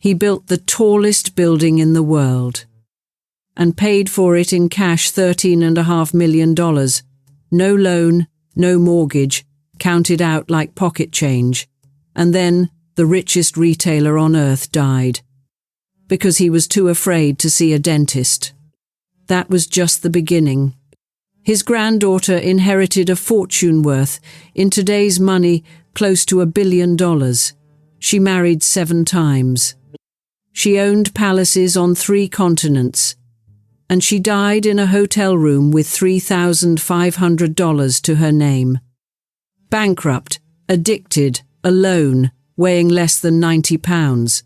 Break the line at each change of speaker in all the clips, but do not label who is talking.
He built the tallest building in the world and paid for it in cash $13.5 million. No loan, no mortgage, counted out like pocket change. And then the richest retailer on earth died because he was too afraid to see a dentist. That was just the beginning. His granddaughter inherited a fortune worth, in today's money, close to $1 billion. She married 7 times. She owned palaces on 3 continents. And she died in a hotel room with $3,500 to her name. Bankrupt, addicted, alone, weighing less than 90 pounds.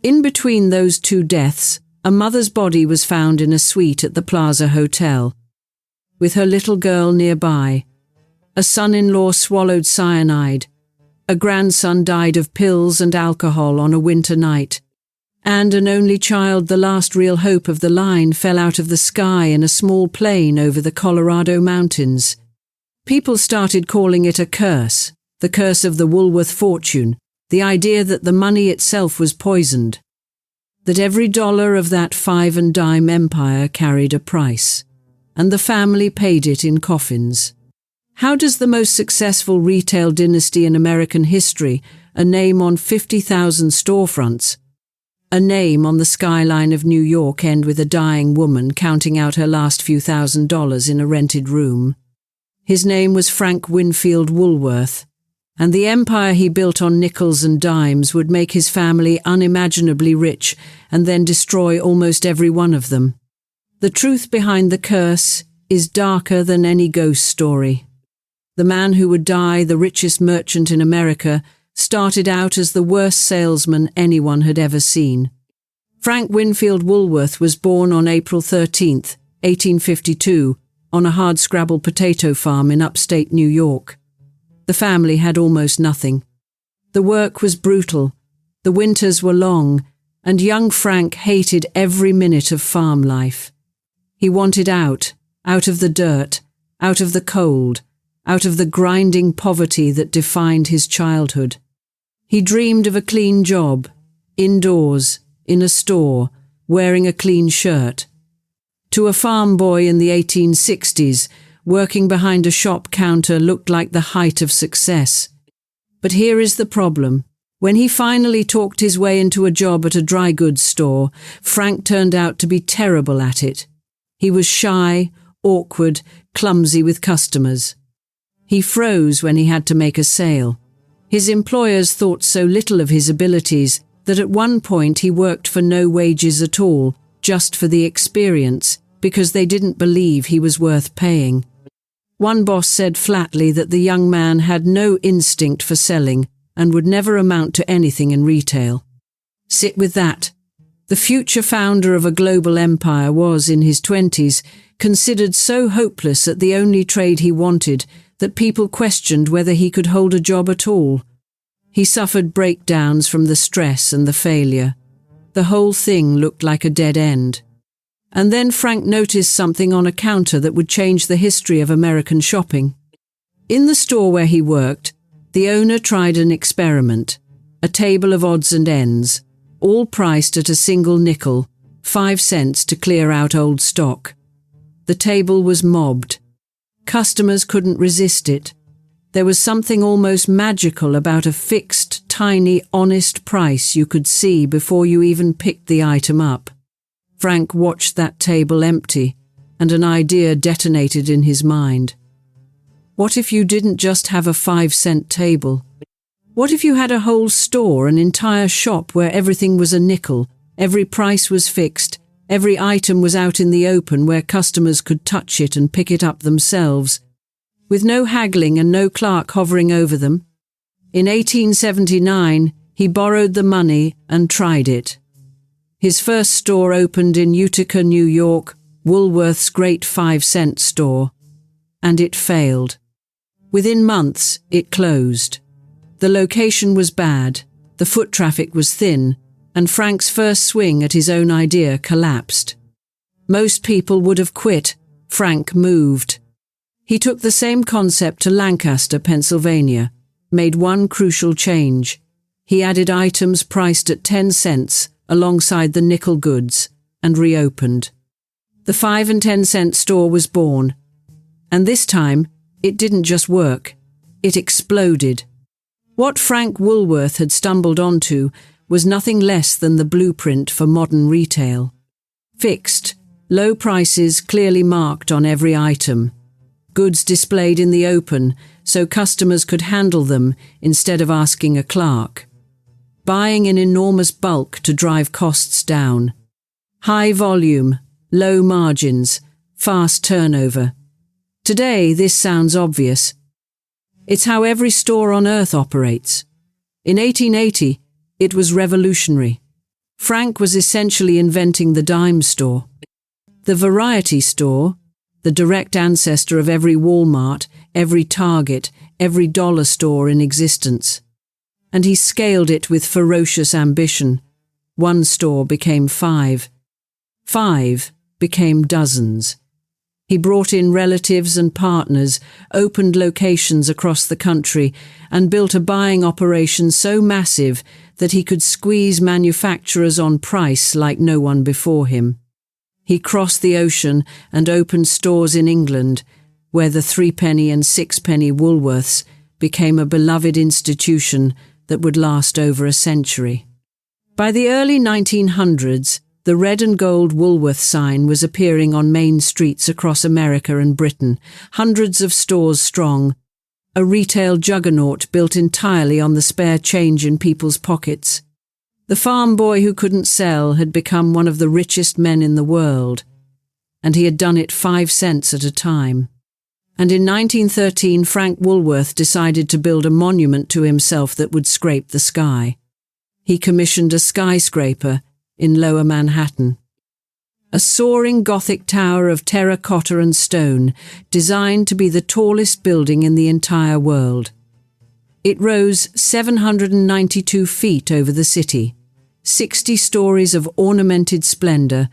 In between those 2 deaths, a mother's body was found in a suite at the Plaza Hotel, with her little girl nearby. A son-in-law swallowed cyanide. A grandson died of pills and alcohol on a winter night. And an only child, the last real hope of the line, fell out of the sky in a small plane over the Colorado mountains. People started calling it a curse, the curse of the Woolworth fortune, the idea that the money itself was poisoned, that every dollar of that 5 and dime empire carried a price, and the family paid it in coffins. How does the most successful retail dynasty in American history, a name on 50,000 storefronts, a name on the skyline of New York, end with a dying woman counting out her last few $1,000s in a rented room? His name was Frank Winfield Woolworth, and the empire he built on nickels and dimes would make his family unimaginably rich and then destroy almost every one of them. The truth behind the curse is darker than any ghost story. The man who would die the richest merchant in America started out as the worst salesman anyone had ever seen. Frank Winfield Woolworth was born on April 13, 1852, on a hardscrabble potato farm in upstate New York. The family had almost nothing. The work was brutal, the winters were long, and young Frank hated every minute of farm life. He wanted out of the dirt, out of the cold, out of the grinding poverty that defined his childhood. He dreamed of a clean job, indoors, in a store, wearing a clean shirt. To a farm boy in the 1860s, working behind a shop counter looked like the height of success. But here is the problem. When he finally talked his way into a job at a dry goods store, Frank turned out to be terrible at it. He was shy, awkward, clumsy with customers. He froze when he had to make a sale. His employers thought so little of his abilities that at one point he worked for no wages at all, just for the experience, because they didn't believe he was worth paying. One boss said flatly that the young man had no instinct for selling and would never amount to anything in retail. Sit with that. The future founder of a global empire was, in his 20s, considered so hopeless at the only trade he wanted that people questioned whether he could hold a job at all. He suffered breakdowns from the stress and the failure. The whole thing looked like a dead end. And then Frank noticed something on a counter that would change the history of American shopping. In the store where he worked, the owner tried an experiment, a table of odds and ends, all priced at a single nickel, 5 cents to clear out old stock. The table was mobbed. Customers couldn't resist it. There was something almost magical about a fixed, tiny, honest price you could see before you even picked the item up. Frank watched that table empty, and an idea detonated in his mind. What if you didn't just have a 5-cent table? What if you had a whole store, an entire shop where everything was a nickel, every price was fixed, every item was out in the open where customers could touch it and pick it up themselves, with no haggling and no clerk hovering over them? In 1879, he borrowed the money and tried it. His first store opened in Utica, New York, Woolworth's great 5-cent store, and it failed. Within months, it closed. The location was bad, the foot traffic was thin, and Frank's first swing at his own idea collapsed. Most people would have quit. Frank moved. He took the same concept to Lancaster, Pennsylvania, made one crucial change. He added items priced at 10 cents alongside the nickel goods and reopened. The 5 and 10 cent store was born, and this time it didn't just work, it exploded. What Frank Woolworth had stumbled onto was nothing less than the blueprint for modern retail. Fixed, low prices clearly marked on every item. Goods displayed in the open so customers could handle them instead of asking a clerk. Buying in enormous bulk to drive costs down. High volume, low margins, fast turnover. Today, this sounds obvious. It's how every store on earth operates. In 1880, it was revolutionary. Frank was essentially inventing the dime store. The variety store, the direct ancestor of every Walmart, every Target, every dollar store in existence. And he scaled it with ferocious ambition. One store became 5. 5 became dozens. He brought in relatives and partners, opened locations across the country, and built a buying operation so massive that he could squeeze manufacturers on price like no one before him. He crossed the ocean and opened stores in England, where the 3-penny and 6-penny Woolworths became a beloved institution that would last over a century. By the early 1900s, the red and gold Woolworth sign was appearing on main streets across America and Britain, hundreds of stores strong, a retail juggernaut built entirely on the spare change in people's pockets. The farm boy who couldn't sell had become one of the richest men in the world, and he had done it 5 cents at a time. And in 1913, Frank Woolworth decided to build a monument to himself that would scrape the sky. He commissioned a skyscraper in Lower Manhattan. A soaring Gothic tower of terracotta and stone, designed to be the tallest building in the entire world. It rose 792 feet over the city, 60 stories of ornamented splendor,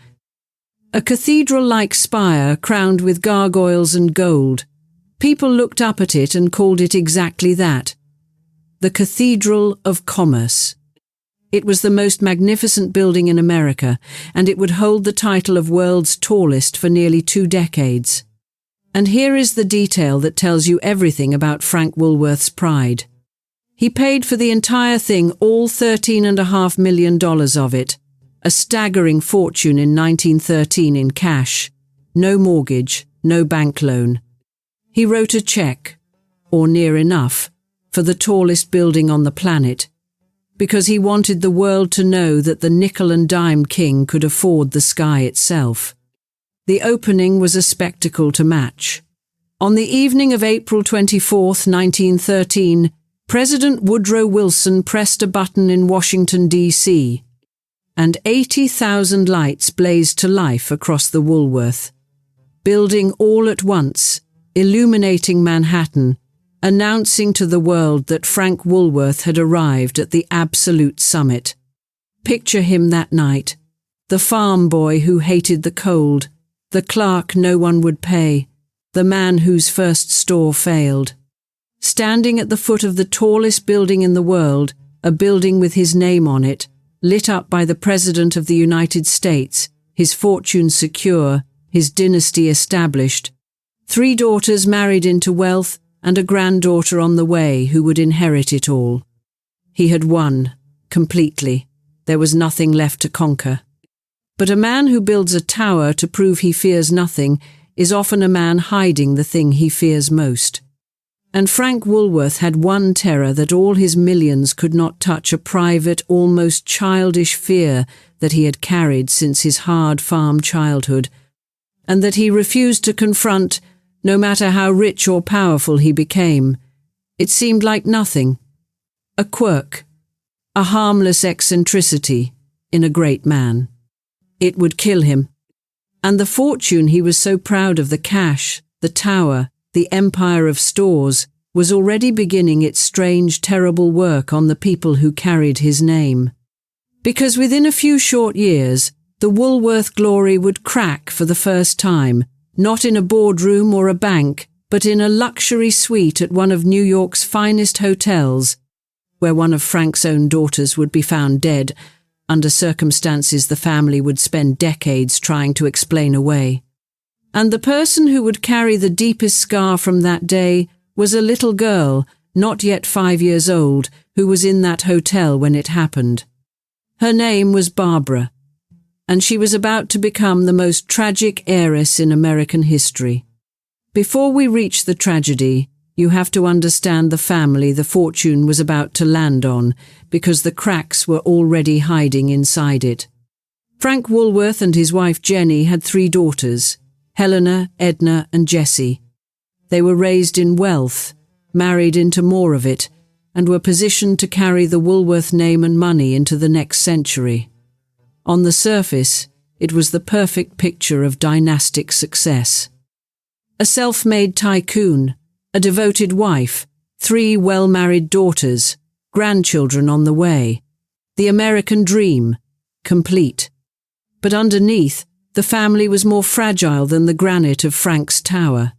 a cathedral-like spire crowned with gargoyles and gold. People looked up at it and called it exactly that, the Cathedral of Commerce. It was the most magnificent building in America, and it would hold the title of world's tallest for nearly 2 decades. And here is the detail that tells you everything about Frank Woolworth's pride. He paid for the entire thing, all $13.5 million of it, a staggering fortune in 1913 in cash, no mortgage, no bank loan. He wrote a check, or near enough, for the tallest building on the planet, because he wanted the world to know that the nickel and dime king could afford the sky itself. The opening was a spectacle to match. On the evening of April 24, 1913, President Woodrow Wilson pressed a button in Washington, D.C., and 80,000 lights blazed to life across the Woolworth building all at once, illuminating Manhattan, announcing to the world that Frank Woolworth had arrived at the absolute summit. Picture him that night, the farm boy who hated the cold, the clerk no one would pay, the man whose first store failed. Standing at the foot of the tallest building in the world, a building with his name on it, lit up by the President of the United States, his fortune secure, his dynasty established, 3 daughters married into wealth, and a granddaughter on the way who would inherit it all. He had won, completely. There was nothing left to conquer. But a man who builds a tower to prove he fears nothing is often a man hiding the thing he fears most. And Frank Woolworth had one terror that all his millions could not touch, a private, almost childish fear that he had carried since his hard farm childhood, and that he refused to confront, no matter how rich or powerful he became. It seemed like nothing. A quirk, a harmless eccentricity in a great man. It would kill him. And the fortune he was so proud of, the cash, the tower, the empire of stores, was already beginning its strange, terrible work on the people who carried his name. Because within a few short years, the Woolworth glory would crack for the first time, not in a boardroom or a bank, but in a luxury suite at one of New York's finest hotels, where one of Frank's own daughters would be found dead, under circumstances the family would spend decades trying to explain away. And the person who would carry the deepest scar from that day was a little girl, not yet 5 years old, who was in that hotel when it happened. Her name was Barbara, and she was about to become the most tragic heiress in American history. Before we reach the tragedy, you have to understand the family the fortune was about to land on, because the cracks were already hiding inside it. Frank Woolworth and his wife Jenny had 3 daughters, Helena, Edna, and Jessie. They were raised in wealth, married into more of it, and were positioned to carry the Woolworth name and money into the next century. On the surface, it was the perfect picture of dynastic success. A self-made tycoon, a devoted wife, 3 well-married daughters, grandchildren on the way. The American dream, complete. But underneath, the family was more fragile than the granite of Frank's tower.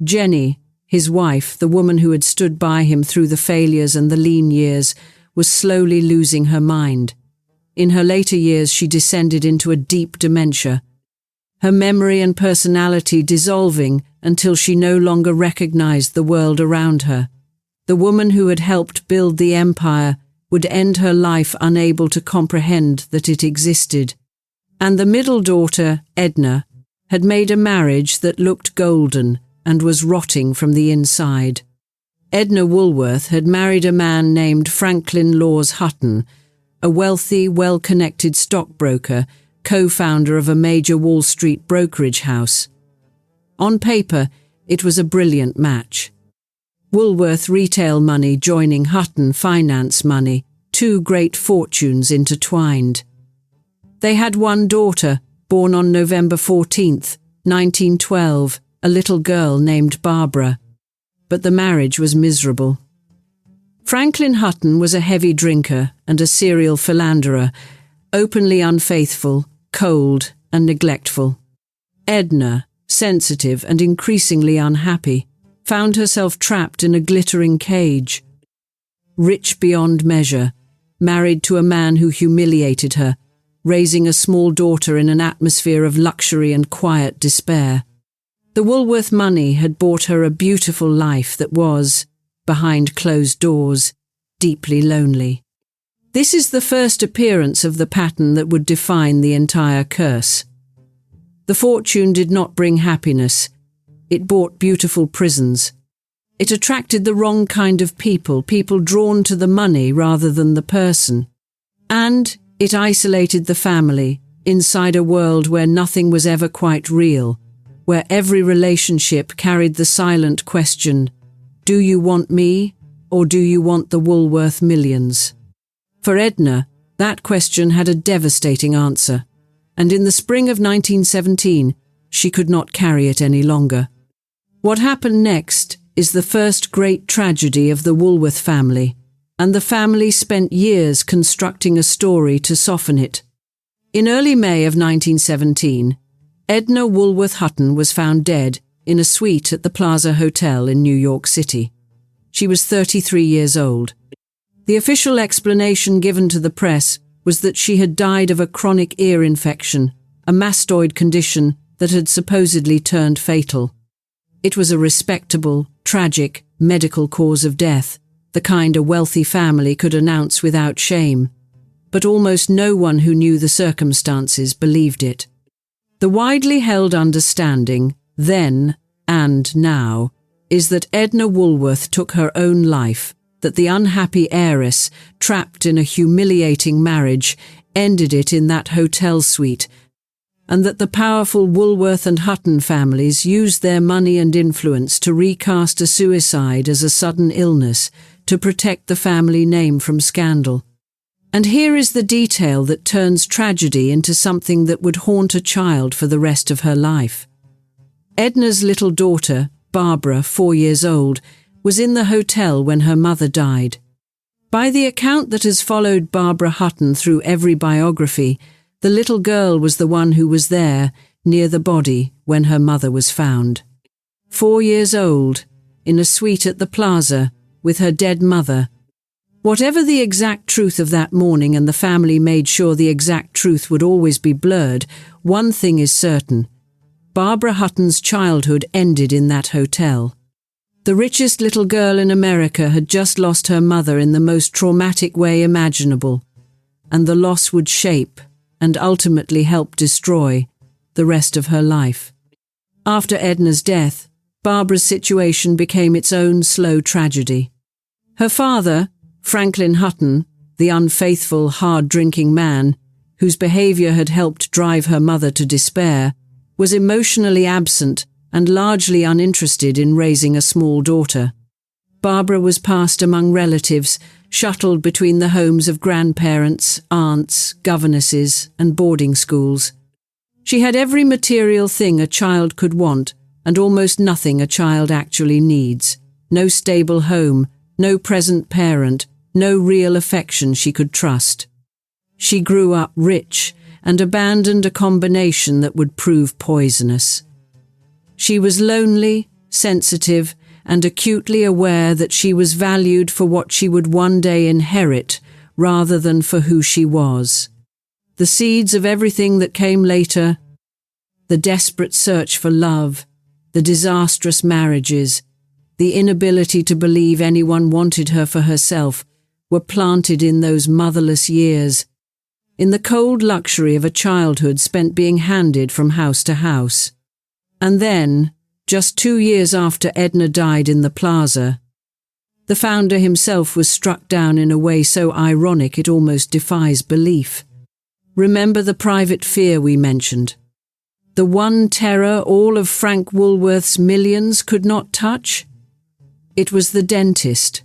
Jenny, his wife, the woman who had stood by him through the failures and the lean years, was slowly losing her mind. In her later years, she descended into a deep dementia, her memory and personality dissolving until she no longer recognized the world around her. The woman who had helped build the empire would end her life unable to comprehend that it existed. And the middle daughter, Edna, had made a marriage that looked golden and was rotting from the inside. Edna Woolworth had married a man named Franklin Laws Hutton, a wealthy, well-connected stockbroker, co-founder of a major Wall Street brokerage house. On paper, it was a brilliant match. Woolworth retail money joining Hutton finance money, 2 great fortunes intertwined. They had 1 daughter, born on November 14th, 1912, a little girl named Barbara. But the marriage was miserable. Franklin Hutton was a heavy drinker and a serial philanderer, openly unfaithful, cold, and neglectful. Edna, sensitive and increasingly unhappy, found herself trapped in a glittering cage. Rich beyond measure, married to a man who humiliated her, raising a small daughter in an atmosphere of luxury and quiet despair. The Woolworth money had bought her a beautiful life that was, behind closed doors, deeply lonely. This is the first appearance of the pattern that would define the entire curse. The fortune did not bring happiness. It bought beautiful prisons. It attracted the wrong kind of people drawn to the money rather than the person. And it isolated the family inside a world where nothing was ever quite real, where every relationship carried the silent question, do you want me or do you want the Woolworth millions? For Edna, that question had a devastating answer, and in the spring of 1917, she could not carry it any longer. What happened next is the first great tragedy of the Woolworth family, and the family spent years constructing a story to soften it. In early May of 1917, Edna Woolworth Hutton was found dead in a suite at the Plaza Hotel in New York City. She was 33 years old. The official explanation given to the press was that she had died of a chronic ear infection, a mastoid condition that had supposedly turned fatal. It was a respectable, tragic, medical cause of death, the kind a wealthy family could announce without shame. But almost no one who knew the circumstances believed it. The widely held understanding, then and now, is that Edna Woolworth took her own life, that the unhappy heiress, trapped in a humiliating marriage, ended it in that hotel suite, and that the powerful Woolworth and Hutton families used their money and influence to recast a suicide as a sudden illness to protect the family name from scandal. And here is the detail that turns tragedy into something that would haunt a child for the rest of her life. Edna's little daughter, Barbara, 4 years old, was in the hotel when her mother died. By the account that has followed Barbara Hutton through every biography, the little girl was the one who was there, near the body, when her mother was found. 4 years old, in a suite at the Plaza, with her dead mother. Whatever the exact truth of that morning, and the family made sure the exact truth would always be blurred, one thing is certain. Barbara Hutton's childhood ended in that hotel. The richest little girl in America had just lost her mother in the most traumatic way imaginable, and the loss would shape and ultimately help destroy the rest of her life. After Edna's death, Barbara's situation became its own slow tragedy. Her father, Franklin Hutton, the unfaithful, hard-drinking man, whose behavior had helped drive her mother to despair, was emotionally absent and largely uninterested in raising a small daughter. Barbara was passed among relatives, shuttled between the homes of grandparents, aunts, governesses, and boarding schools. She had every material thing a child could want, and almost nothing a child actually needs. No stable home, no present parent, no real affection she could trust. She grew up rich and abandoned a combination that would prove poisonous. She was lonely, sensitive, and acutely aware that she was valued for what she would one day inherit rather than for who she was. The seeds of everything that came later, the desperate search for love, the disastrous marriages, the inability to believe anyone wanted her for herself, were planted in those motherless years, in the cold luxury of a childhood spent being handed from house to house. And then, just 2 years after Edna died in the Plaza, the founder himself was struck down in a way so ironic it almost defies belief. Remember the private fear we mentioned? The one terror all of Frank Woolworth's millions could not touch? It was the dentist.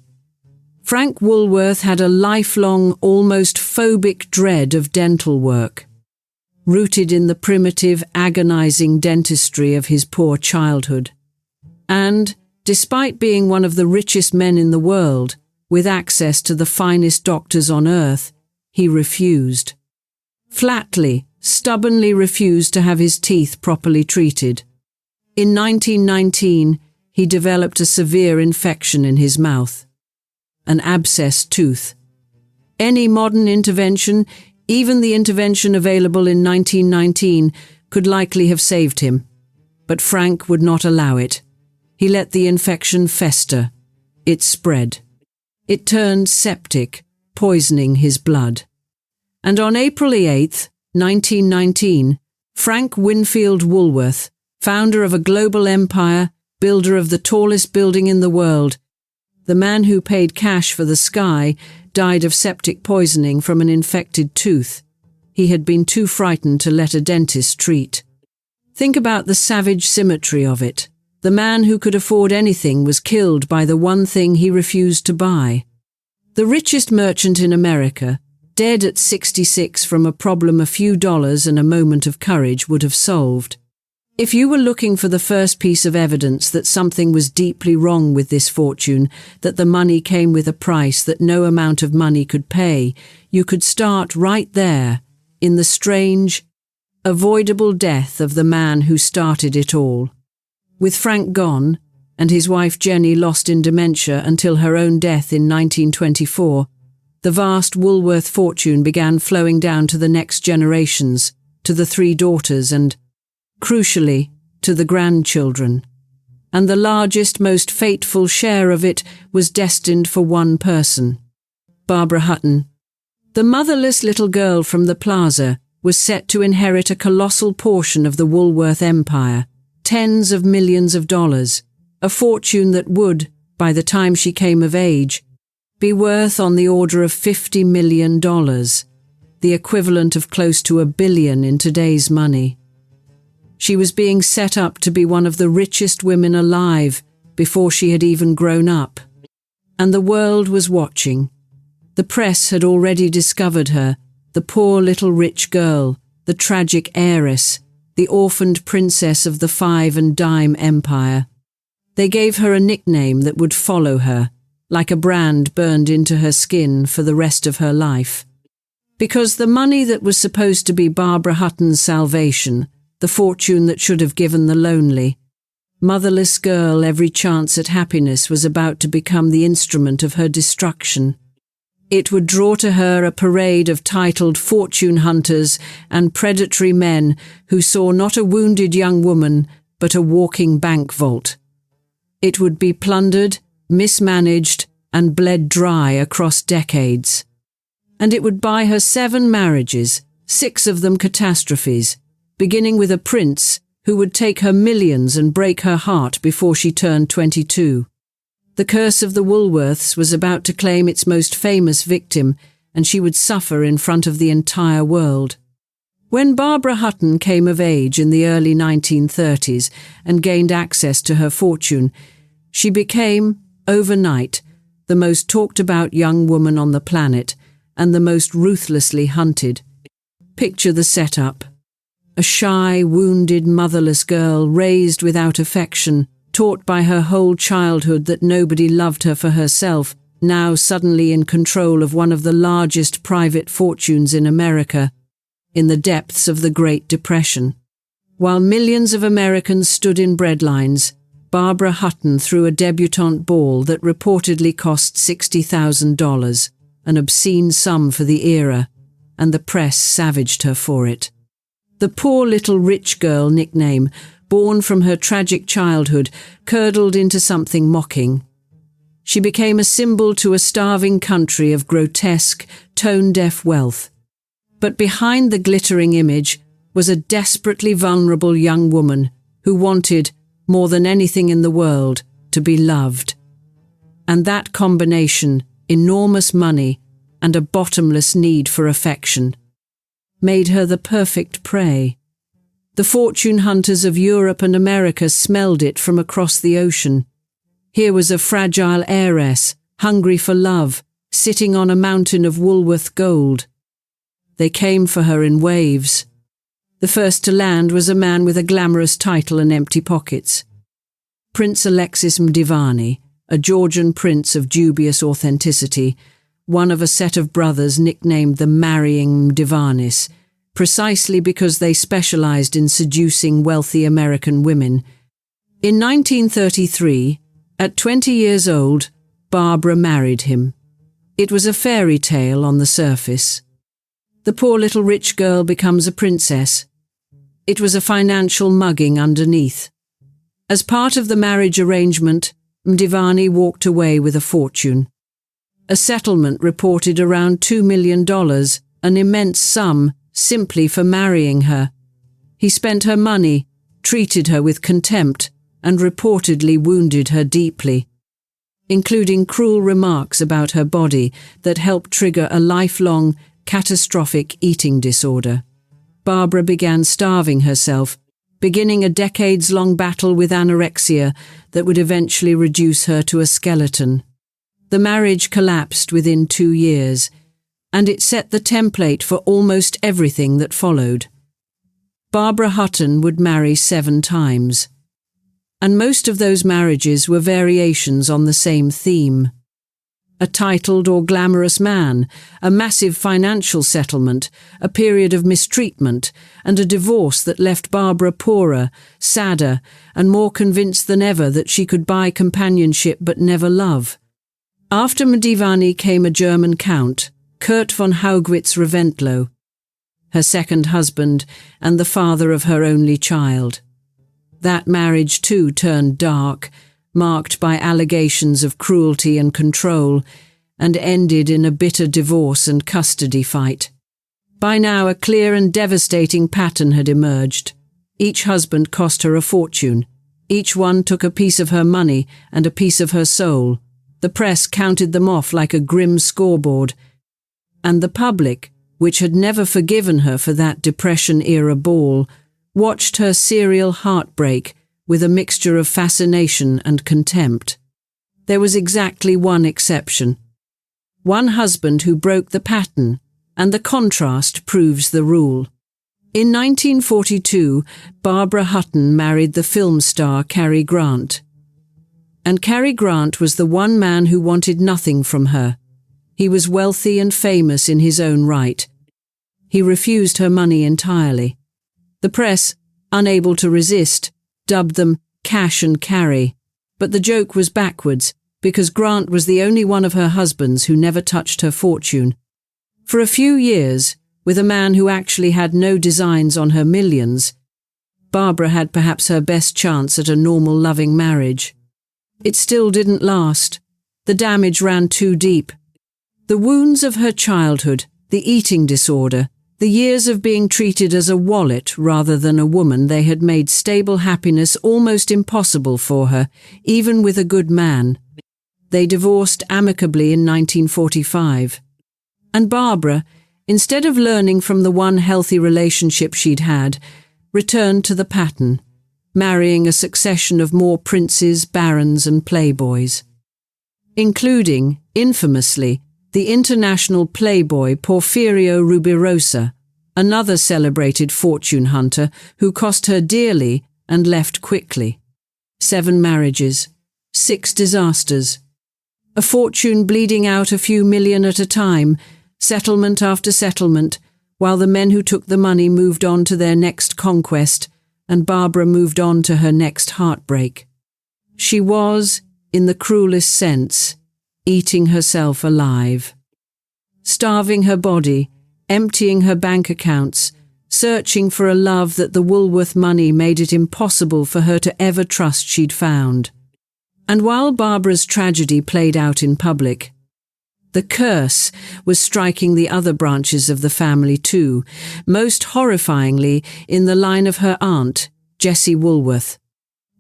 Frank Woolworth had a lifelong, almost phobic dread of dental work, rooted in the primitive, agonizing dentistry of his poor childhood. And, despite being one of the richest men in the world, with access to the finest doctors on earth, he refused. Flatly, stubbornly refused to have his teeth properly treated. In 1919, he developed a severe infection in his mouth, an abscessed tooth. Any modern intervention, even the intervention available in 1919, could likely have saved him. But Frank would not allow it. He let the infection fester. It spread. It turned septic, poisoning his blood. And on April 8, 1919, Frank Winfield Woolworth, founder of a global empire, builder of the tallest building in the world, the man who paid cash for the sky, died of septic poisoning from an infected tooth he had been too frightened to let a dentist treat. Think about the savage symmetry of it. The man who could afford anything was killed by the one thing he refused to buy. The richest merchant in America, dead at 66 from a problem a few dollars and a moment of courage would have solved. If you were looking for the first piece of evidence that something was deeply wrong with this fortune, that the money came with a price that no amount of money could pay, you could start right there, in the strange, avoidable death of the man who started it all. With Frank gone, and his wife Jenny lost in dementia until her own death in 1924, the vast Woolworth fortune began flowing down to the next generations, to the 3 daughters and, crucially, to the grandchildren. And the largest, most fateful share of it was destined for one person. Barbara Hutton, the motherless little girl from the Plaza, was set to inherit a colossal portion of the Woolworth empire, tens of millions of dollars, a fortune that would, by the time she came of age, be worth on the order of $50 million, the equivalent of close to $1 billion in today's money. She was being set up to be one of the richest women alive before she had even grown up. And the world was watching. The press had already discovered her, the poor little rich girl, the tragic heiress, the orphaned princess of the 5 and dime empire. They gave her a nickname that would follow her, like a brand burned into her skin for the rest of her life. Because the money that was supposed to be Barbara Hutton's salvation, the fortune that should have given the lonely, motherless girl every chance at happiness, was about to become the instrument of her destruction. It would draw to her a parade of titled fortune hunters and predatory men who saw not a wounded young woman, but a walking bank vault. It would be plundered, mismanaged, and bled dry across decades. And it would buy her 7 marriages, 6 of them catastrophes, beginning with a prince who would take her millions and break her heart before she turned 22. The curse of the Woolworths was about to claim its most famous victim, and she would suffer in front of the entire world. When Barbara Hutton came of age in the early 1930s and gained access to her fortune, she became, overnight, the most talked-about young woman on the planet and the most ruthlessly hunted. Picture the setup. A shy, wounded, motherless girl raised without affection, taught by her whole childhood that nobody loved her for herself, now suddenly in control of one of the largest private fortunes in America, in the depths of the Great Depression. While millions of Americans stood in breadlines, Barbara Hutton threw a debutante ball that reportedly cost $60,000, an obscene sum for the era, and the press savaged her for it. The poor little rich girl nickname, born from her tragic childhood, curdled into something mocking. She became a symbol to a starving country of grotesque, tone-deaf wealth. But behind the glittering image was a desperately vulnerable young woman who wanted, more than anything in the world, to be loved. And that combination, enormous money and a bottomless need for affection, made her the perfect prey. The fortune hunters of Europe and America smelled it from across the ocean. Here was a fragile heiress, hungry for love, sitting on a mountain of Woolworth gold. They came for her in waves. The first to land was a man with a glamorous title and empty pockets. Prince Alexis Mdivani, a Georgian prince of dubious authenticity, one of a set of brothers nicknamed the Marrying Mdivanis, precisely because they specialized in seducing wealthy American women. In 1933, at 20 years old, Barbara married him. It was a fairy tale on the surface. The poor little rich girl becomes a princess. It was a financial mugging underneath. As part of the marriage arrangement, Mdivani walked away with a fortune. A settlement reported around $2 million, an immense sum, simply for marrying her. He spent her money, treated her with contempt, and reportedly wounded her deeply, including cruel remarks about her body that helped trigger a lifelong, catastrophic eating disorder. Barbara began starving herself, beginning a decades-long battle with anorexia that would eventually reduce her to a skeleton. The marriage collapsed within 2 years, and it set the template for almost everything that followed. Barbara Hutton would marry 7 times, and most of those marriages were variations on the same theme. A titled or glamorous man, a massive financial settlement, a period of mistreatment, and a divorce that left Barbara poorer, sadder, and more convinced than ever that she could buy companionship but never love. After Mdivani came a German count, Kurt von Haugwitz Reventlow, her second husband and the father of her only child. That marriage too turned dark, marked by allegations of cruelty and control, and ended in a bitter divorce and custody fight. By now a clear and devastating pattern had emerged. Each husband cost her a fortune. Each one took a piece of her money and a piece of her soul. The press counted them off like a grim scoreboard, and the public, which had never forgiven her for that Depression-era ball, watched her serial heartbreak with a mixture of fascination and contempt. There was exactly one exception. One husband who broke the pattern, and the contrast proves the rule. In 1942, Barbara Hutton married the film star Cary Grant. And Cary Grant was the one man who wanted nothing from her. He was wealthy and famous in his own right. He refused her money entirely. The press, unable to resist, dubbed them cash and carry. But the joke was backwards, because Grant was the only one of her husbands who never touched her fortune. For a few years, with a man who actually had no designs on her millions, Barbara had perhaps her best chance at a normal, loving marriage. It still didn't last. The damage ran too deep. The wounds of her childhood, the eating disorder, the years of being treated as a wallet rather than a woman, they had made stable happiness almost impossible for her, even with a good man. They divorced amicably in 1945. And Barbara, instead of learning from the one healthy relationship she'd had, returned to the pattern, marrying a succession of more princes, barons and playboys, including, infamously, the international playboy Porfirio Rubirosa, another celebrated fortune hunter who cost her dearly and left quickly. 7 marriages, 6 disasters, a fortune bleeding out a few million at a time, settlement after settlement, while the men who took the money moved on to their next conquest and Barbara moved on to her next heartbreak. She was, in the cruelest sense, eating herself alive. Starving her body, emptying her bank accounts, searching for a love that the Woolworth money made it impossible for her to ever trust she'd found. And while Barbara's tragedy played out in public, the curse was striking the other branches of the family too, most horrifyingly in the line of her aunt, Jessie Woolworth.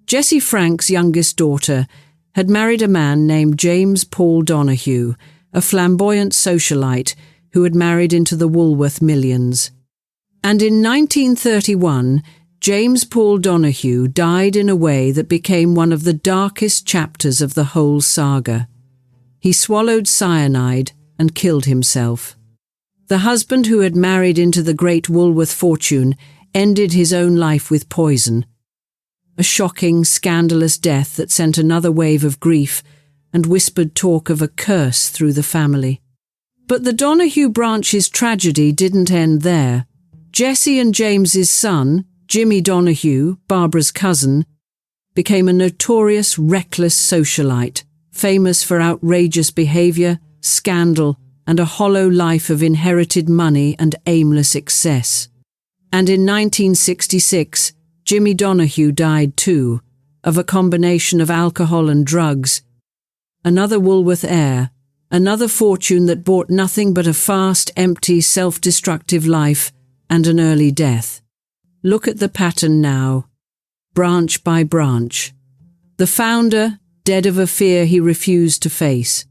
Jessie Frank's youngest daughter had married a man named James Paul Donahue, a flamboyant socialite who had married into the Woolworth millions. And in 1931, James Paul Donahue died in a way that became one of the darkest chapters of the whole saga. He swallowed cyanide and killed himself. The husband who had married into the great Woolworth fortune ended his own life with poison. A shocking, scandalous death that sent another wave of grief and whispered talk of a curse through the family. But the Donahue branch's tragedy didn't end there. Jessie and James's son, Jimmy Donahue, Barbara's cousin, became a notorious, reckless socialite, famous for outrageous behavior, scandal, and a hollow life of inherited money and aimless excess. And in 1966, Jimmy Donahue died too, of a combination of alcohol and drugs. Another Woolworth heir, another fortune that brought nothing but a fast, empty, self-destructive life and an early death. Look at the pattern now, branch by branch. The founder, dead of a fear he refused to face.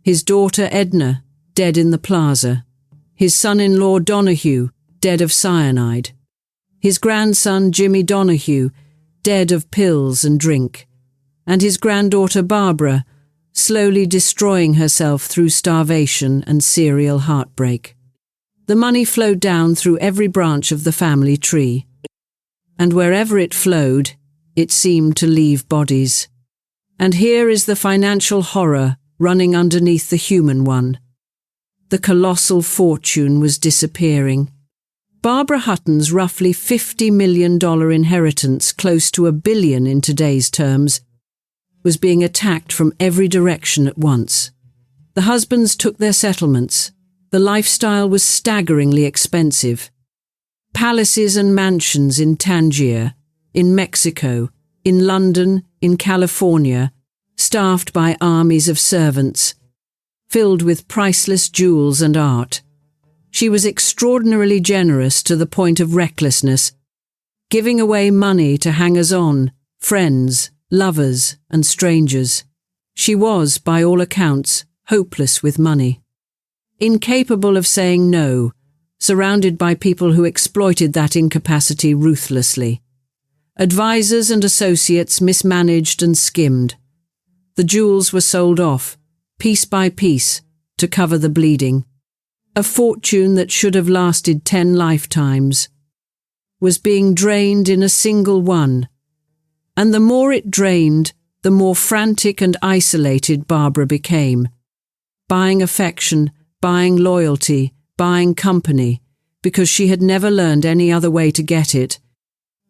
His daughter Edna, dead in the Plaza. His son-in-law Donahue, dead of cyanide. His grandson Jimmy Donahue, dead of pills and drink. And his granddaughter Barbara, slowly destroying herself through starvation and serial heartbreak. The money flowed down through every branch of the family tree. And wherever it flowed, it seemed to leave bodies. And here is the financial horror running underneath the human one. The colossal fortune was disappearing. Barbara Hutton's roughly $50 million inheritance, close to $1 billion in today's terms, was being attacked from every direction at once. The husbands took their settlements. The lifestyle was staggeringly expensive. Palaces and mansions in Tangier, in Mexico, in London, in California, staffed by armies of servants, filled with priceless jewels and art. She was extraordinarily generous to the point of recklessness, giving away money to hangers-on, friends, lovers, and strangers. She was, by all accounts, hopeless with money. Incapable of saying no, surrounded by people who exploited that incapacity ruthlessly. Advisors and associates mismanaged and skimmed. The jewels were sold off, piece by piece, to cover the bleeding. A fortune that should have lasted 10 lifetimes was being drained in a single one. And the more it drained, the more frantic and isolated Barbara became. Buying affection, buying loyalty, buying company, because she had never learned any other way to get it,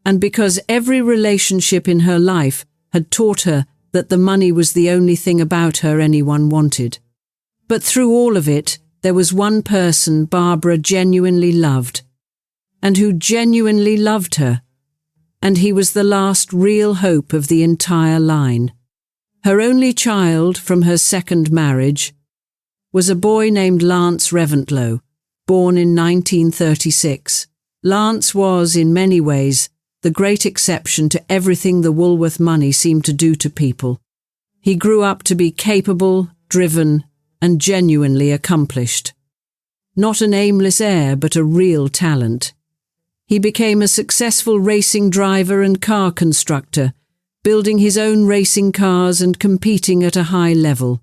and because every relationship in her life had taught her that the money was the only thing about her anyone wanted. But through all of it, there was one person Barbara genuinely loved, and who genuinely loved her, and he was the last real hope of the entire line. Her only child from her second marriage was a boy named Lance Reventlow, born in 1936. Lance was, in many ways, the great exception to everything the Woolworth money seemed to do to people. He grew up to be capable, driven, and genuinely accomplished. Not an aimless heir, but a real talent. He became a successful racing driver and car constructor, building his own racing cars and competing at a high level.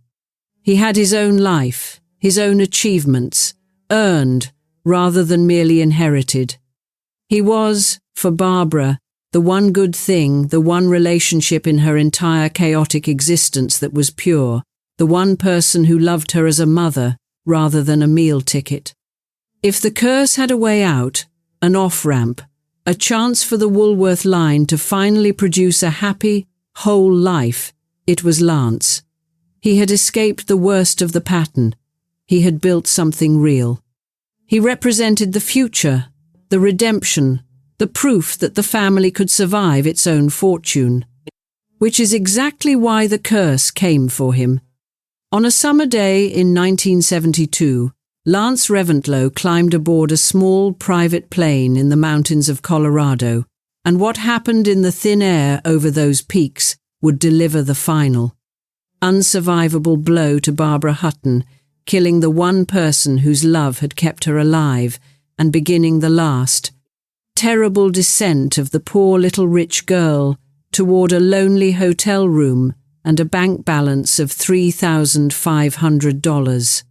He had his own life, his own achievements, earned rather than merely inherited. He was, for Barbara, the one good thing, the one relationship in her entire chaotic existence that was pure, the one person who loved her as a mother rather than a meal ticket. If the curse had a way out, an off-ramp, a chance for the Woolworth line to finally produce a happy, whole life, it was Lance. He had escaped the worst of the pattern. He had built something real. He represented the future, the redemption, the proof that the family could survive its own fortune. Which is exactly why the curse came for him. On a summer day in 1972, Lance Reventlow climbed aboard a small private plane in the mountains of Colorado, and what happened in the thin air over those peaks would deliver the final, unsurvivable blow to Barbara Hutton, killing the one person whose love had kept her alive and beginning the last, terrible descent of the poor little rich girl toward a lonely hotel room and a bank balance of $3,500.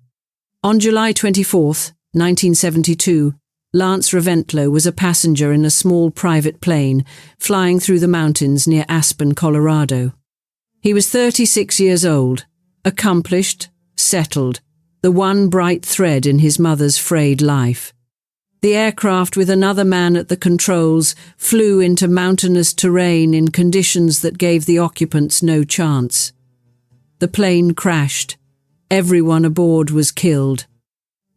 On July 24, 1972, Lance Reventlow was a passenger in a small private plane flying through the mountains near Aspen, Colorado. He was 36 years old, accomplished, settled, the one bright thread in his mother's frayed life. The aircraft, with another man at the controls, flew into mountainous terrain in conditions that gave the occupants no chance. The plane crashed. Everyone aboard was killed.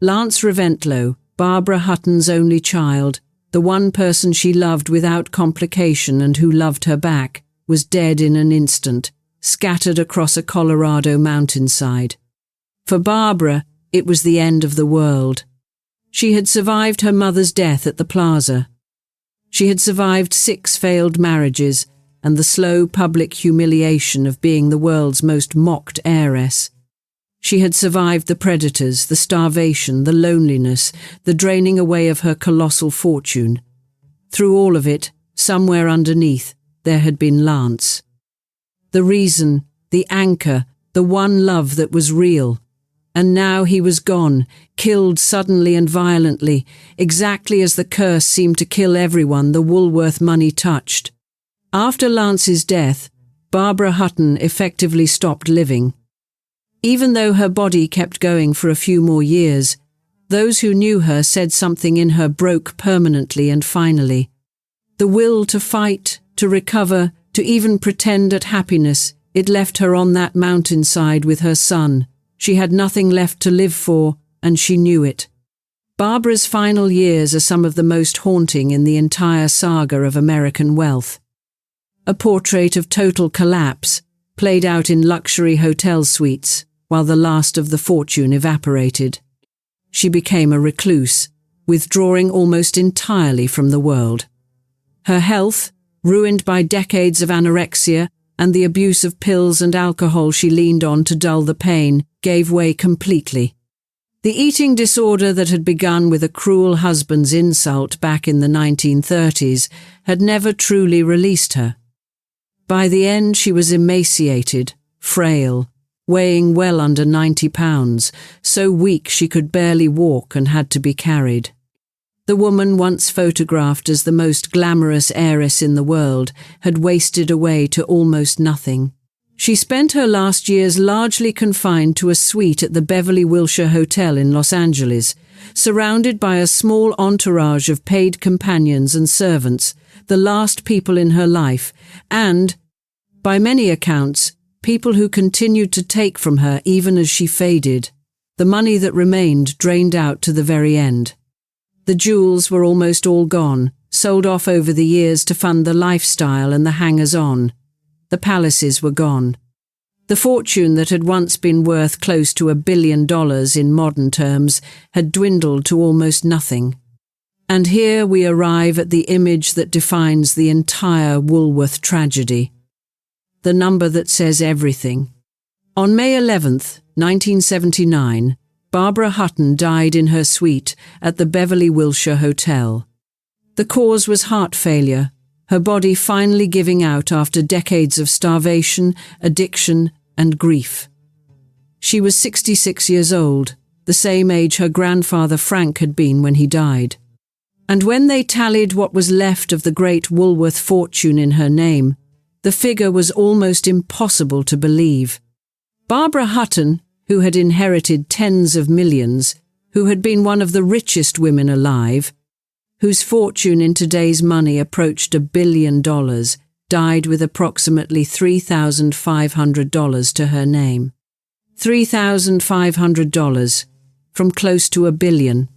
Lance Reventlow, Barbara Hutton's only child, the one person she loved without complication and who loved her back, was dead in an instant, scattered across a Colorado mountainside. For Barbara, it was the end of the world. She had survived her mother's death at the Plaza. She had survived 6 failed marriages and the slow public humiliation of being the world's most mocked heiress. She had survived the predators, the starvation, the loneliness, the draining away of her colossal fortune. Through all of it, somewhere underneath, there had been Lance. The reason, the anchor, the one love that was real. And now he was gone, killed suddenly and violently, exactly as the curse seemed to kill everyone the Woolworth money touched. After Lance's death, Barbara Hutton effectively stopped living. Even though her body kept going for a few more years, those who knew her said something in her broke permanently and finally. The will to fight, to recover, to even pretend at happiness, it left her on that mountainside with her son. She had nothing left to live for, and she knew it. Barbara's final years are some of the most haunting in the entire saga of American wealth. A portrait of total collapse, played out in luxury hotel suites, while the last of the fortune evaporated. She became a recluse, withdrawing almost entirely from the world. Her health, ruined by decades of anorexia and the abuse of pills and alcohol she leaned on to dull the pain, gave way completely. The eating disorder that had begun with a cruel husband's insult back in the 1930s had never truly released her. By the end, she was emaciated, frail, weighing well under 90 pounds, so weak she could barely walk and had to be carried. The woman once photographed as the most glamorous heiress in the world had wasted away to almost nothing. She spent her last years largely confined to a suite at the Beverly Wilshire Hotel in Los Angeles, surrounded by a small entourage of paid companions and servants, the last people in her life, and, by many accounts, people who continued to take from her even as she faded. The money that remained drained out to the very end. The jewels were almost all gone, sold off over the years to fund the lifestyle and the hangers-on. The palaces were gone. The fortune that had once been worth close to $1 billion in modern terms had dwindled to almost nothing. And here we arrive at the image that defines the entire Woolworth tragedy. The number that says everything. On May 11th, 1979, Barbara Hutton died in her suite at the Beverly Wilshire Hotel. The cause was heart failure, her body finally giving out after decades of starvation, addiction, and grief. She was 66 years old, the same age her grandfather Frank had been when he died. And when they tallied what was left of the great Woolworth fortune in her name, the figure was almost impossible to believe. Barbara Hutton, who had inherited tens of millions, who had been one of the richest women alive, whose fortune in today's money approached $1 billion, died with approximately $3,500 to her name. $3,500, from close to $1 billion.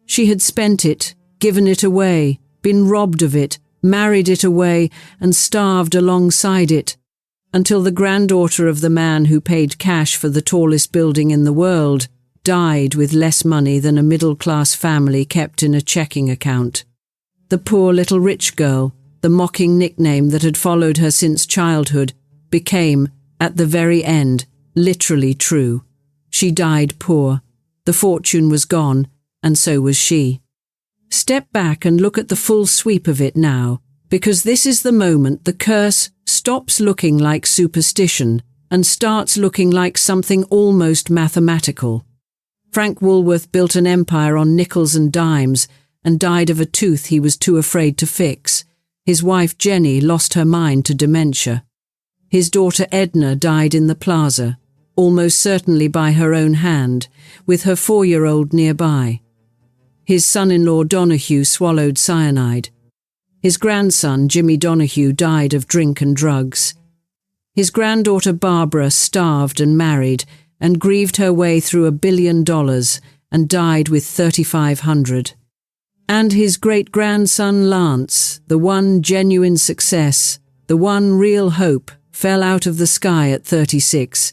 She had spent it, given it away, been robbed of it, married it away, and starved alongside it, until the granddaughter of the man who paid cash for the tallest building in the world died with less money than a middle-class family kept in a checking account. The poor little rich girl, the mocking nickname that had followed her since childhood, became, at the very end, literally true. She died poor. The fortune was gone, and so was she. Step back and look at the full sweep of it now, because this is the moment the curse stops looking like superstition and starts looking like something almost mathematical. Frank Woolworth built an empire on nickels and dimes and died of a tooth he was too afraid to fix. His wife Jenny lost her mind to dementia. His daughter Edna died in the Plaza, almost certainly by her own hand, with her 4-year-old nearby. His son-in-law Donahue swallowed cyanide. His grandson, Jimmy Donahue, died of drink and drugs. His granddaughter Barbara starved and married and grieved her way through $1 billion and died with $3,500. And his great-grandson Lance, the one genuine success, the one real hope, fell out of the sky at 36.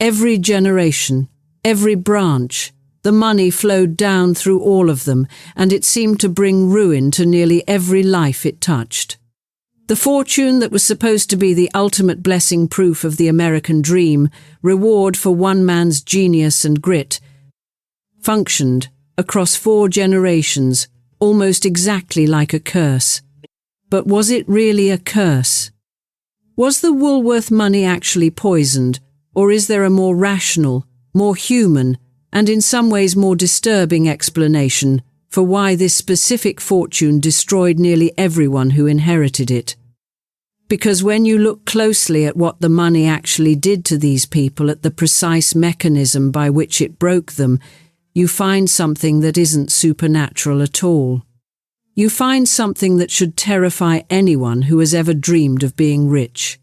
Every generation, every branch, the money flowed down through all of them, and it seemed to bring ruin to nearly every life it touched. The fortune that was supposed to be the ultimate blessing proof of the American dream, reward for one man's genius and grit, functioned, across 4 generations, almost exactly like a curse. But was it really a curse? Was the Woolworth money actually poisoned, or is there a more rational, more human, and in some ways more disturbing explanation for why this specific fortune destroyed nearly everyone who inherited it? Because when you look closely at what the money actually did to these people, at the precise mechanism by which it broke them, you find something that isn't supernatural at all. You find something that should terrify anyone who has ever dreamed of being rich.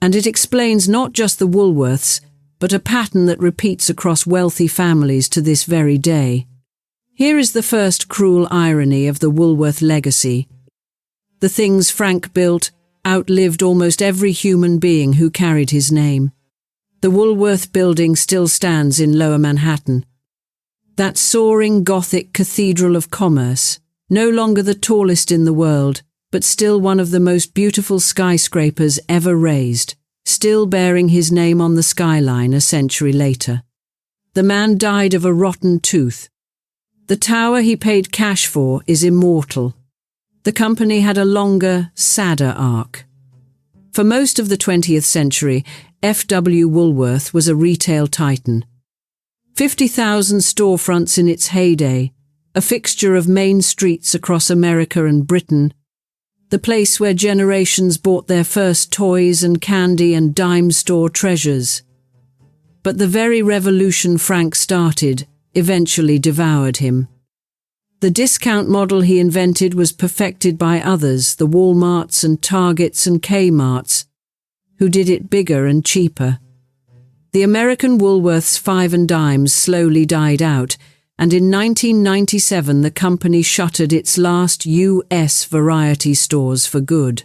And it explains not just the Woolworths, but a pattern that repeats across wealthy families to this very day. Here is the first cruel irony of the Woolworth legacy. The things Frank built outlived almost every human being who carried his name. The Woolworth building still stands in Lower Manhattan. That soaring Gothic Cathedral of Commerce, no longer the tallest in the world, but still one of the most beautiful skyscrapers ever raised, still bearing his name on the Skyline a century later. The man died of a rotten tooth. The tower he paid cash for is immortal. The company had a longer, sadder arc. For most of the 20th century, F.W. Woolworth was a retail titan. 50,000 storefronts in its heyday, a fixture of main streets across America and Britain, the place where generations bought their first toys and candy and dime store treasures. But the very revolution Frank started eventually devoured him. The discount model he invented was perfected by others, the Walmarts and Targets and Kmarts, who did it bigger and cheaper. The American Woolworth's five and dimes slowly died out, and in 1997 the company shuttered its last U.S. variety stores for good.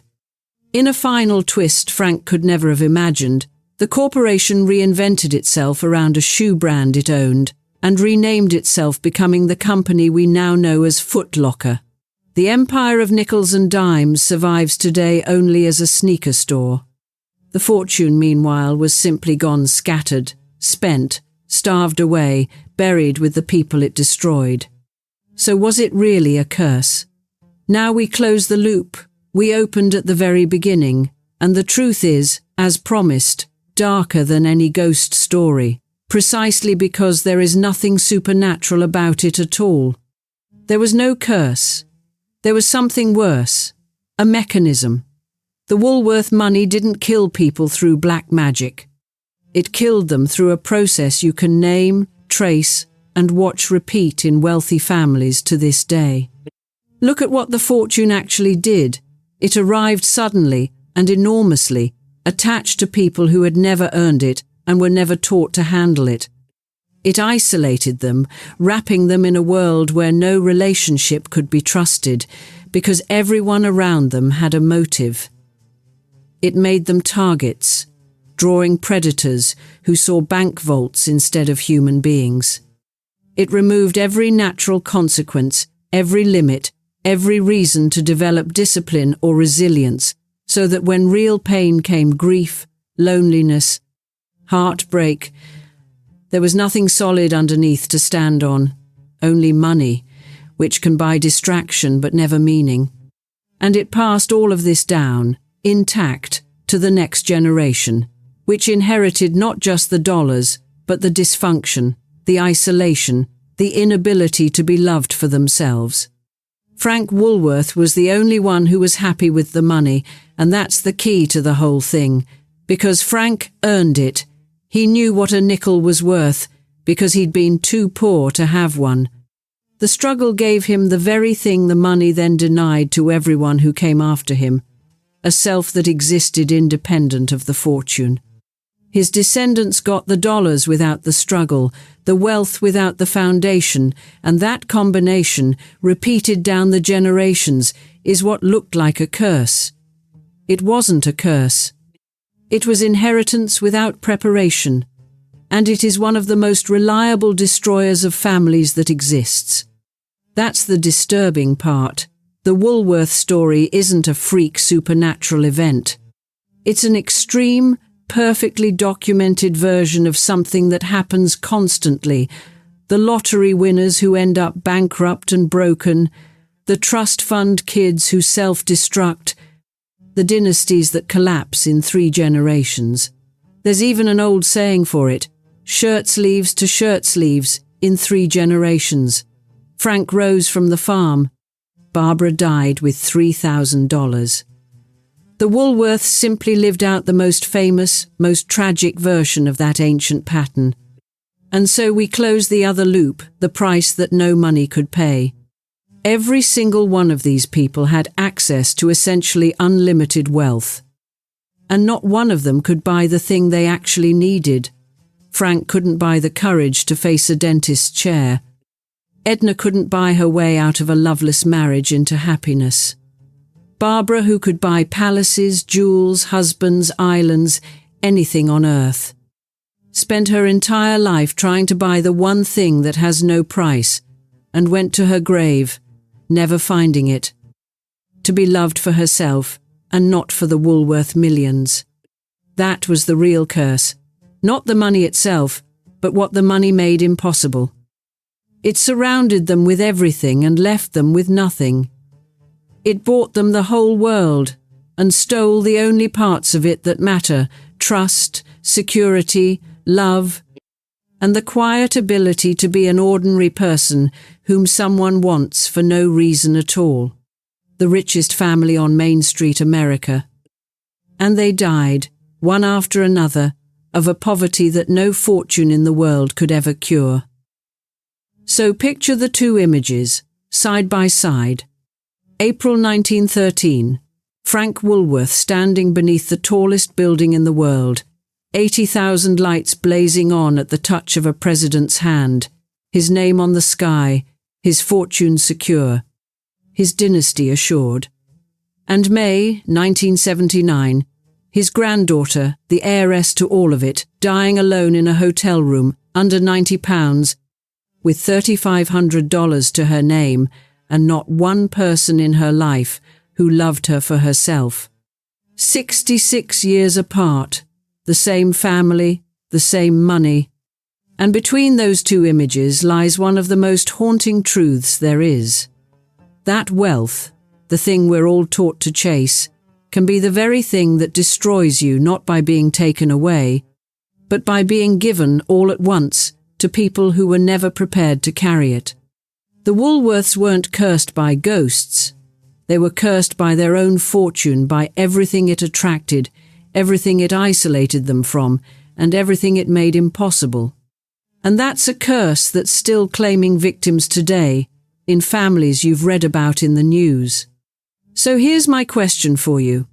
In a final twist Frank could never have imagined, the corporation reinvented itself around a shoe brand it owned and renamed itself, becoming the company we now know as Foot Locker. The empire of nickels and dimes survives today only as a sneaker store. The fortune, meanwhile, was simply gone scattered, spent, starved away, buried with the people it destroyed. So was it really a curse? Now we close the loop. We opened at the very beginning, and the truth is, as promised, darker than any ghost story, precisely because there is nothing supernatural about it at all. There was no curse. There was something worse, a mechanism. The Woolworth money didn't kill people through black magic. It killed them through a process you can name, trace, and watch repeat in wealthy families to this day. Look at what the fortune actually did. It arrived suddenly and enormously, attached to people who had never earned it and were never taught to handle it. It isolated them, wrapping them in a world where no relationship could be trusted, because everyone around them had a motive. It made them targets, drawing predators who saw bank vaults instead of human beings. It removed every natural consequence, every limit, every reason to develop discipline or resilience, so that when real pain came, grief, loneliness, heartbreak, there was nothing solid underneath to stand on, only money, which can buy distraction but never meaning. And it passed all of this down, intact, to the next generation, which inherited not just the dollars, but the dysfunction, the isolation, the inability to be loved for themselves. Frank Woolworth was the only one who was happy with the money, and that's the key to the whole thing, because Frank earned it. He knew what a nickel was worth, because he'd been too poor to have one. The struggle gave him the very thing the money then denied to everyone who came after him, a self that existed independent of the fortune. His descendants got the dollars without the struggle, the wealth without the foundation, and that combination, repeated down the generations, is what looked like a curse. It wasn't a curse. It was inheritance without preparation, and it is one of the most reliable destroyers of families that exists. That's the disturbing part. The Woolworth story isn't a freak supernatural event. It's an extreme, perfectly documented version of something that happens constantly. The lottery winners who end up bankrupt and broken, the trust fund kids who self-destruct, the dynasties that collapse in 3 generations. There's even an old saying for it, shirt sleeves to shirt sleeves in 3 generations. Frank rose from the farm. Barbara died with $3,000. The Woolworths simply lived out the most famous, most tragic version of that ancient pattern. And so we close the other loop, the price that no money could pay. Every single one of these people had access to essentially unlimited wealth. And not one of them could buy the thing they actually needed. Frank couldn't buy the courage to face a dentist's chair. Edna couldn't buy her way out of a loveless marriage into happiness. Barbara, who could buy palaces, jewels, husbands, islands, anything on earth, spent her entire life trying to buy the one thing that has no price, and went to her grave, never finding it. To be loved for herself, and not for the Woolworth millions. That was the real curse. Not the money itself, but what the money made impossible. It surrounded them with everything and left them with nothing. It bought them the whole world and stole the only parts of it that matter: trust, security, love, and the quiet ability to be an ordinary person whom someone wants for no reason at all. The richest family on Main Street, America. And they died, one after another, of a poverty that no fortune in the world could ever cure. So picture the 2 images, side by side. April 1913. Frank Woolworth standing beneath the tallest building in the world, 80,000 lights blazing on at the touch of a president's hand, his name on the sky, his fortune secure, his dynasty assured. And May, 1979, his granddaughter, the heiress to all of it, dying alone in a hotel room, under £90, with $3,500 to her name, and not one person in her life who loved her for herself. 66 years apart, the same family, the same money. And between those two images lies one of the most haunting truths there is. That wealth, the thing we're all taught to chase, can be the very thing that destroys you, not by being taken away, but by being given all at once to people who were never prepared to carry it. The Woolworths weren't cursed by ghosts. They were cursed by their own fortune, by everything it attracted, everything it isolated them from, and everything it made impossible. And that's a curse that's still claiming victims today, in families you've read about in the news. So here's my question for you,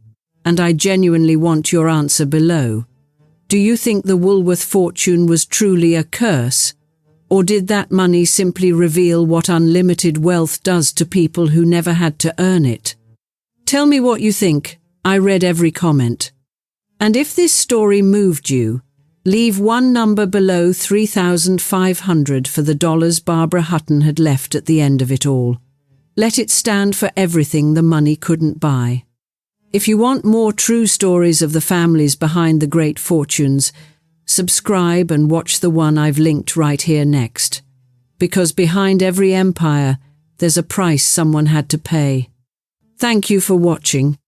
and I genuinely want your answer below. Do you think the Woolworth fortune was truly a curse? Or did that money simply reveal what unlimited wealth does to people who never had to earn it? Tell me what you think. I read every comment. And if this story moved you, leave one number below 3,500 for the dollars Barbara Hutton had left at the end of it all. Let it stand for everything the money couldn't buy. If you want more true stories of the families behind the great fortunes, subscribe and watch the one I've linked right here next. Because behind every empire, there's a price someone had to pay. Thank you for watching.